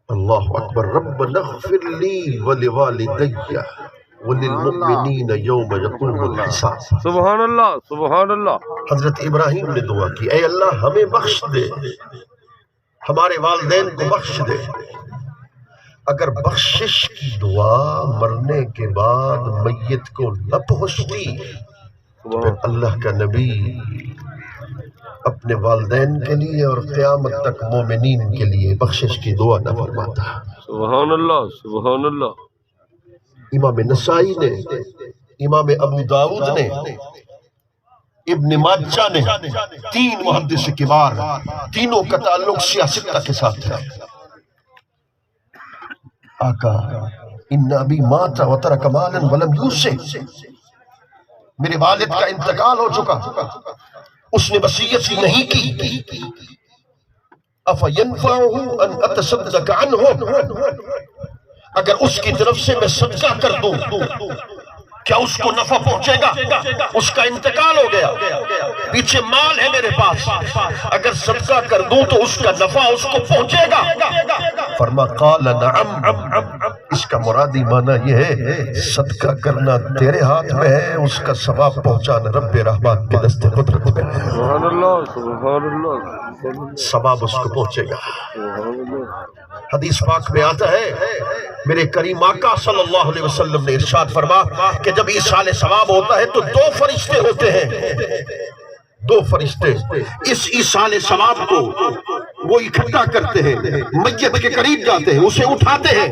اللہ اکبر. ربنا اغفر لی ولوالدی وللمؤمنین یوم یقوم الحساب. سبحان اللہ سبحان اللہ. حضرت ابراہیم نے دعا کی، اے اللہ ہمیں بخش دے، ہمارے والدین کو بخش دے. اگر بخشش کی دعا مرنے کے بعد میت کو نہ پہنچتی تو پھر اللہ کا نبی اپنے والدین کے لیے اور قیامت تک مومنین کے لیے بخشش کی دعا نہ فرماتا. سبحان اللہ سبحان اللہ. امام نسائی نے، امام ابو داؤد نے، ابن ماجہ نے، تین محدث کبار، تینوں کا تعلق سیاستہ کے ساتھ ہے. آقا ان ابی مات وترک مالا ولم یوصی، میرے والد کا انتقال ہو چکا، اس نے وصیت نہیں کی. افینفعہ ان اتصدق عنہ، اگر اس کی طرف سے میں صدقہ کر دوں کیا اس کو نفع پہنچے گا؟ اس کا انتقال ہو گیا، پیچھے مال ہے میرے پاس، اگر صدقہ کر دوں تو اس کا نفع اس کو پہنچے گا؟ فرما قال نعم. اس کا مرادی معنی یہ ہے صدقہ کرنا تیرے ہاتھ میں ہے، اس کا ثواب پہنچانا رب رحمان کے دست قدرت میں ہے. سبحان اللہ سبحان اللہ. ثواب اس کو پہنچے گا. حدیث پاک میں آتا ہے میرے کریم آقا صلی اللہ علیہ وسلم نے ارشاد فرما کہ جب ایصال ثواب ہوتا ہے تو دو فرشتے ہوتے ہیں، دو فرشتے اس ایصال ثواب کو وہ اکٹھا کرتے ہیں، میت کے قریب جاتے ہیں، اسے اٹھاتے ہیں،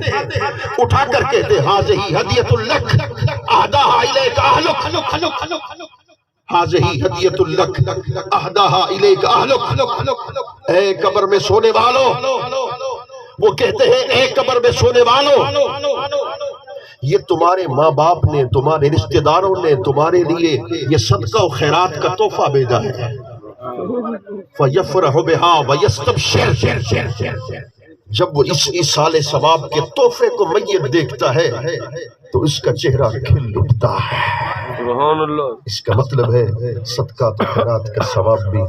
اٹھا کر کہتے ہیں ھذہ ھدیۃ لک اہداھا الیک اہلک، ھذہ ھدیۃ لک اہداھا الیک اہلک. اے قبر میں سونے والوں، وہ کہتے ہیں اے قبر میں سونے والوں، یہ تمہارے ماں باپ نے، تمہارے رشتہ داروں نے تمہارے لیے یہ صدقہ و خیرات کا تحفہ بھیجا ہے. فَيَفْرَحُ بِهَا وَيَسْتَبْشِرُ، جب وہ اس ایصال ثواب کے تحفے کو میت دیکھتا ہے تو اس کا چہرہ کھل اٹھتا ہے. سبحان اللہ. اس کا مطلب ہے صدقات و خیرات کا ثواب بھی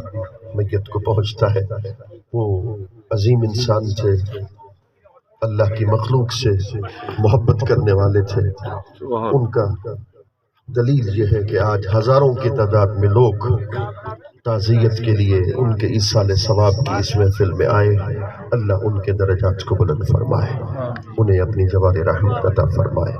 میت کو پہنچتا ہے. وہ عظیم انسان تھے، اللہ کی مخلوق سے محبت کرنے والے تھے. ان کا دلیل یہ ہے کہ آج ہزاروں کی تعداد میں لوگ تعزیت کے لیے ان کے ایصال ثواب کی اس محفل میں آئے. اللہ ان کے درجات کو بلند فرمائے، انہیں اپنی جوار رحمت عطا فرمائے.